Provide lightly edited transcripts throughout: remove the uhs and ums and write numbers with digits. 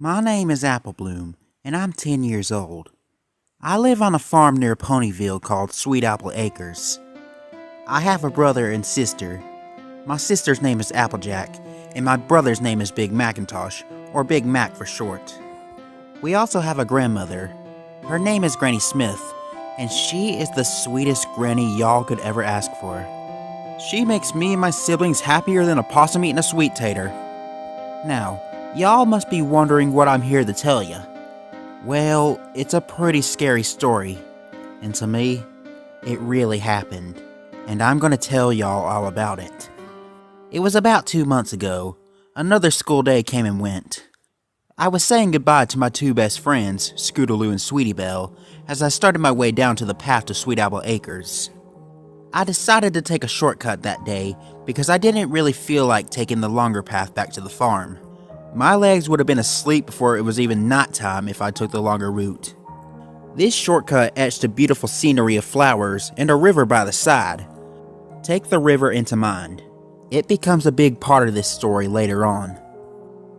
My name is Apple Bloom, and I'm 10 years old. I live on a farm near Ponyville called Sweet Apple Acres. I have a brother and sister. My sister's name is Applejack, and my brother's name is Big Macintosh, or Big Mac for short. We also have a grandmother. Her name is Granny Smith, and she is the sweetest granny y'all could ever ask for. She makes me and my siblings happier than a possum eating a sweet tater. Now, y'all must be wondering what I'm here to tell ya. Well, it's a pretty scary story, and to me, it really happened, and I'm gonna tell y'all all about it. It was about 2 months ago. Another school day came and went. I was saying goodbye to my two best friends, Scootaloo and Sweetie Belle, as I started my way down to the path to Sweet Apple Acres. I decided to take a shortcut that day because I didn't really feel like taking the longer path back to the farm. My legs would have been asleep before it was even nighttime if I took the longer route. This shortcut etched a beautiful scenery of flowers and a river by the side. Take the river into mind. It becomes a big part of this story later on.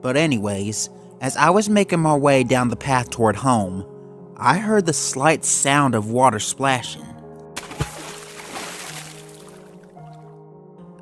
But anyways, as I was making my way down the path toward home, I heard the slight sound of water splashing.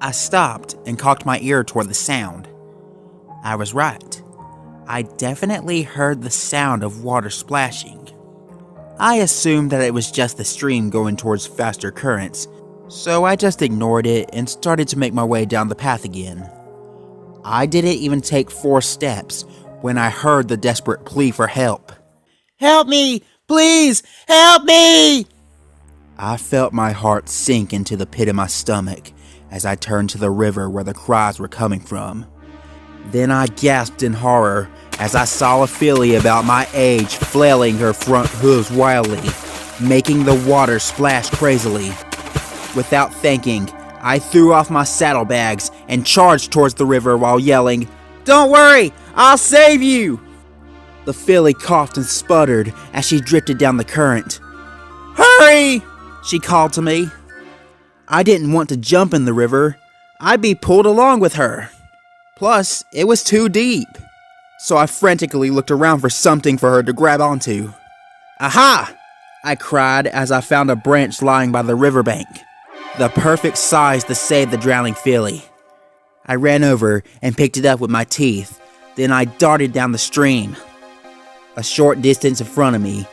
I stopped and cocked my ear toward the sound. I was right. I definitely heard the sound of water splashing. I assumed that it was just the stream going towards faster currents, so I just ignored it and started to make my way down the path again. I didn't even take 4 steps when I heard the desperate plea for help. "Help me! Please! Help me!" I felt my heart sink into the pit of my stomach as I turned to the river where the cries were coming from. Then I gasped in horror as I saw a filly about my age flailing her front hooves wildly, making the water splash crazily. Without thinking, I threw off my saddlebags and charged towards the river while yelling, "Don't worry, I'll save you!" The filly coughed and sputtered as she drifted down the current. "Hurry!" she called to me. I didn't want to jump in the river. I'd be pulled along with her. Plus, it was too deep. So I frantically looked around for something for her to grab onto. "Aha!" I cried as I found a branch lying by the riverbank, the perfect size to save the drowning filly. I ran over and picked it up with my teeth, then I darted down the stream. A short distance in front of me,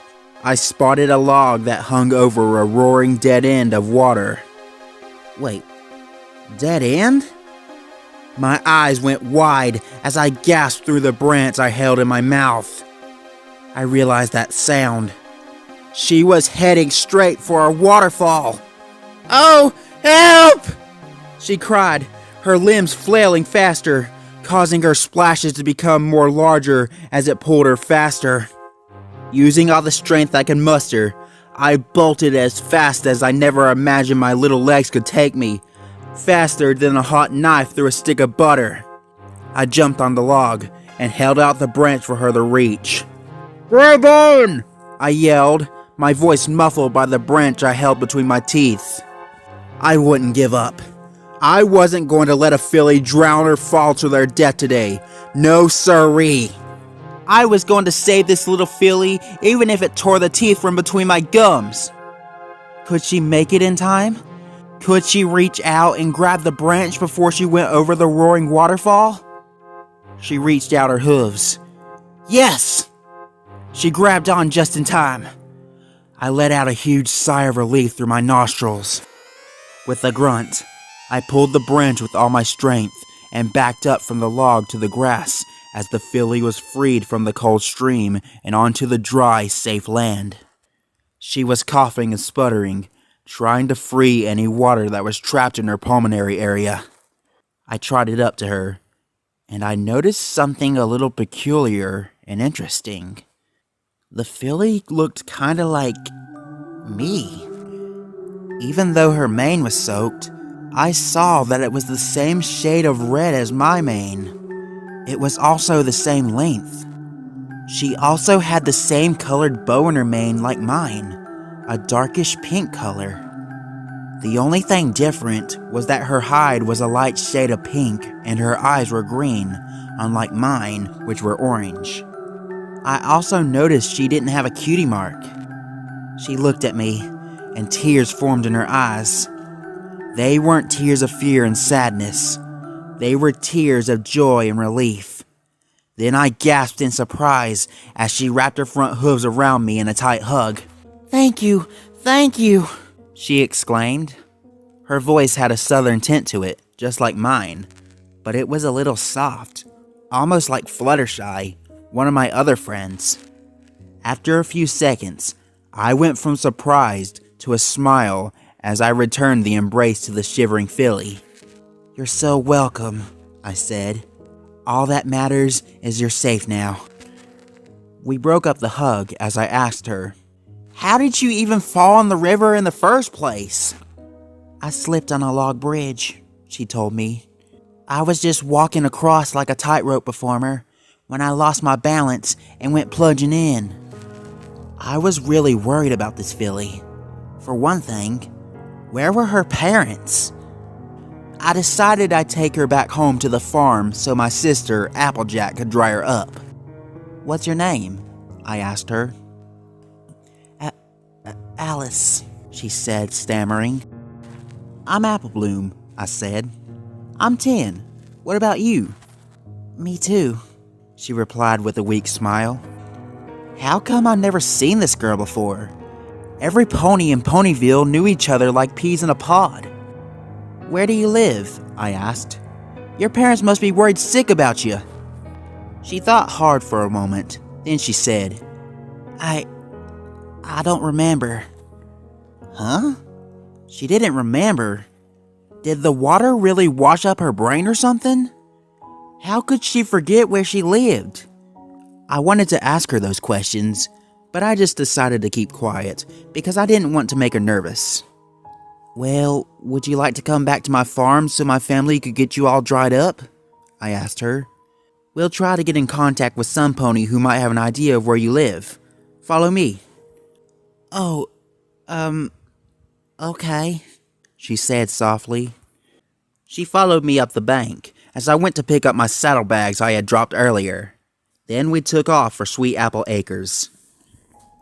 I spotted a log that hung over a roaring dead end of water. Wait, dead end? My eyes went wide as I gasped through the branch I held in my mouth. I realized that sound. She was heading straight for a waterfall. "Oh, help!" she cried, her limbs flailing faster, causing her splashes to become more larger as it pulled her faster. Using all the strength I could muster, I bolted as fast as I never imagined my little legs could take me, faster than a hot knife through a stick of butter. I jumped on the log and held out the branch for her to reach. "Grab on!" I yelled, my voice muffled by the branch I held between my teeth. I wouldn't give up. I wasn't going to let a filly drown or fall to their death today. No siree. I was going to save this little filly even if it tore the teeth from between my gums. Could she make it in time? Could she reach out and grab the branch before she went over the roaring waterfall? She reached out her hooves. Yes! She grabbed on just in time. I let out a huge sigh of relief through my nostrils. With a grunt, I pulled the branch with all my strength and backed up from the log to the grass as the filly was freed from the cold stream and onto the dry, safe land. She was coughing and sputtering, trying to free any water that was trapped in her pulmonary area. I trotted up to her, and I noticed something a little peculiar and interesting. The filly looked kinda like me. Even though her mane was soaked, I saw that it was the same shade of red as my mane. It was also the same length. She also had the same colored bow in her mane like mine, a darkish pink color. The only thing different was that her hide was a light shade of pink and her eyes were green, unlike mine, which were orange. I also noticed she didn't have a cutie mark. She looked at me, and tears formed in her eyes. They weren't tears of fear and sadness. They were tears of joy and relief. Then I gasped in surprise as she wrapped her front hooves around me in a tight hug. "Thank you, thank you," she exclaimed. Her voice had a southern tint to it, just like mine, but it was a little soft, almost like Fluttershy, one of my other friends. After a few seconds, I went from surprised to a smile as I returned the embrace to the shivering filly. "You're so welcome," I said. "All that matters is you're safe now." We broke up the hug as I asked her, "How did you even fall in the river in the first place?" "I slipped on a log bridge," she told me. "I was just walking across like a tightrope performer when I lost my balance and went plunging in." I was really worried about this filly. For one thing, where were her parents? I decided I'd take her back home to the farm so my sister, Applejack, could dry her up. "What's your name?" I asked her. Alice, she said, stammering. "I'm Applebloom," I said. "I'm 10. What about you?" "Me too," she replied with a weak smile. How come I've never seen this girl before? Every pony in Ponyville knew each other like peas in a pod. "Where do you live?" I asked. "Your parents must be worried sick about you." She thought hard for a moment, then she said, I don't remember." Huh? She didn't remember. Did the water really wash up her brain or something? How could she forget where she lived? I wanted to ask her those questions, but I just decided to keep quiet because I didn't want to make her nervous. "Well, would you like to come back to my farm so my family could get you all dried up?" I asked her. "We'll try to get in contact with some pony who might have an idea of where you live. Follow me." "Oh, okay," she said softly. She followed me up the bank as I went to pick up my saddlebags I had dropped earlier. Then we took off for Sweet Apple Acres.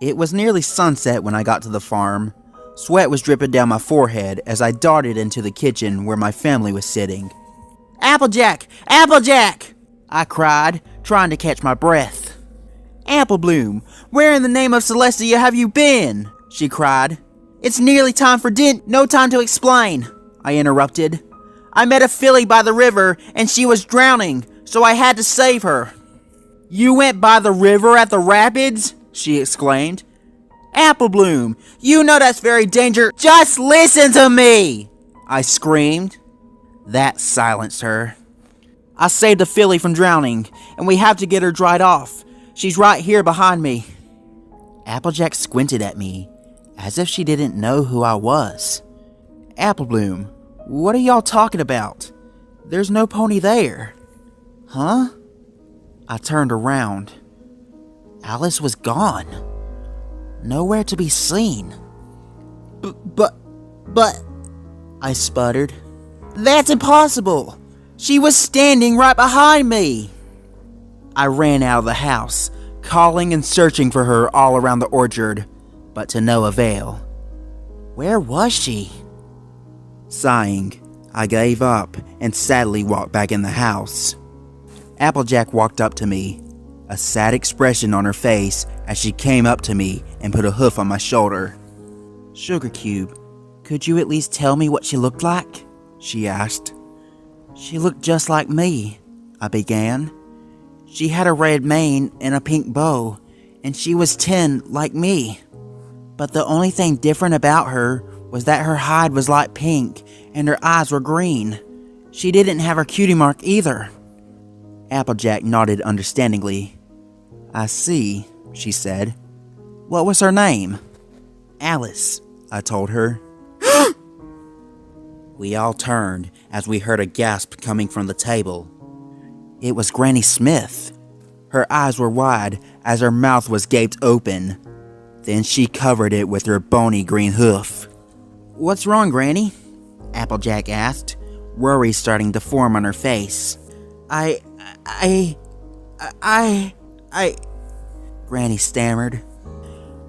It was nearly sunset when I got to the farm. Sweat was dripping down my forehead as I darted into the kitchen where my family was sitting. "Applejack! Applejack!" I cried, trying to catch my breath. "Applebloom, where in the name of Celestia have you been?" she cried. "It's nearly time for No time to explain," I interrupted. "I met a filly by the river and she was drowning, so I had to save her." "You went by the river at the rapids?" she exclaimed. "Applebloom, you know that's very dangerous." "Just listen to me!" I screamed. That silenced her. "I saved a filly from drowning, and we have to get her dried off. She's right here behind me." Applejack squinted at me, as if she didn't know who I was. "Applebloom, what are y'all talking about? There's no pony there." "Huh?" I turned around. Alice was gone. Nowhere to be seen. But, I sputtered. "That's impossible! She was standing right behind me!" I ran out of the house, calling and searching for her all around the orchard, but to no avail. Where was she? Sighing, I gave up and sadly walked back in the house. Applejack walked up to me, a sad expression on her face as she came up to me and put a hoof on my shoulder. "Sugar Cube, could you at least tell me what she looked like?" she asked. "She looked just like me," I began. "She had a red mane and a pink bow, and she was 10 like me. But the only thing different about her was that her hide was light pink and her eyes were green. She didn't have her cutie mark either." Applejack nodded understandingly. "I see," she said. "What was her name?" "Alice," I told her. We all turned as we heard a gasp coming from the table. It was Granny Smith. Her eyes were wide as her mouth was gaped open. Then she covered it with her bony green hoof. "What's wrong, Granny?" Applejack asked, worry starting to form on her face. Granny stammered.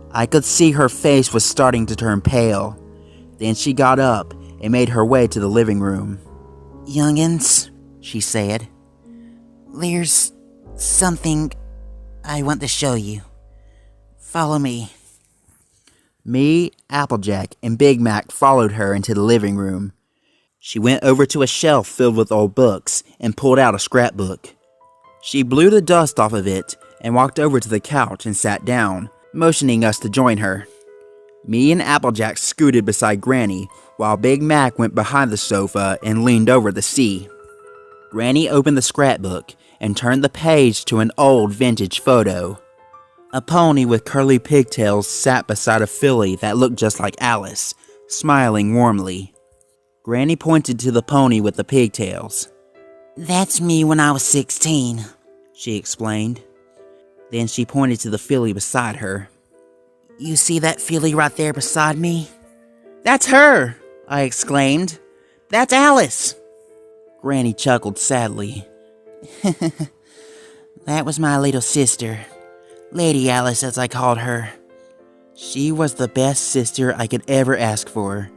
I could see her face was starting to turn pale. Then she got up and made her way to the living room. "Youngins," she said, "there's something I want to show you. Follow me." Me, Applejack, and Big Mac followed her into the living room. She went over to a shelf filled with old books and pulled out a scrapbook. She blew the dust off of it and walked over to the couch and sat down, motioning us to join her. Me and Applejack scooted beside Granny, while Big Mac went behind the sofa and leaned over the sea. Granny opened the scrapbook and turned the page to an old vintage photo. A pony with curly pigtails sat beside a filly that looked just like Alice, smiling warmly. Granny pointed to the pony with the pigtails. "That's me when I was 16, she explained. Then she pointed to the filly beside her. "You see that filly right there beside me?" "That's her!" I exclaimed. "That's Alice!" Granny chuckled sadly. "That was my little sister, Lady Alice as I called her. She was the best sister I could ever ask for."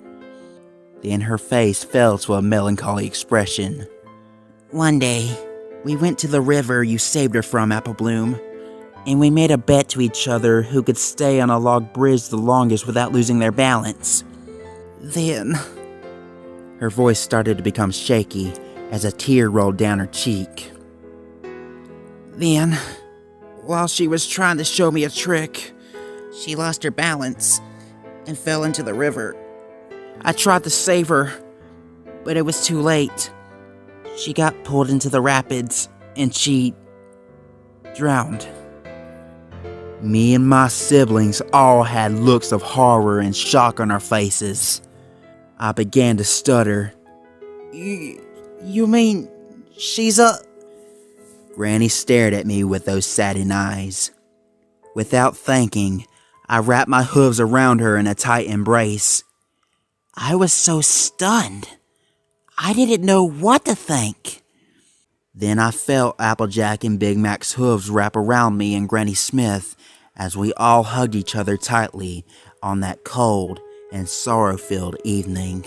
Then her face fell to a melancholy expression. "One day, we went to the river you saved her from, Apple Bloom, and we made a bet to each other who could stay on a log bridge the longest without losing their balance. Then..." Her voice started to become shaky as a tear rolled down her cheek. "Then, while she was trying to show me a trick, she lost her balance and fell into the river. I tried to save her, but it was too late. She got pulled into the rapids and she drowned." Me and my siblings all had looks of horror and shock on our faces. I began to stutter. You mean she's a..." Granny stared at me with those saddened eyes. Without thinking, I wrapped my hooves around her in a tight embrace. I was so stunned. I didn't know what to think. Then I felt Applejack and Big Mac's hooves wrap around me and Granny Smith as we all hugged each other tightly on that cold and sorrow-filled evening.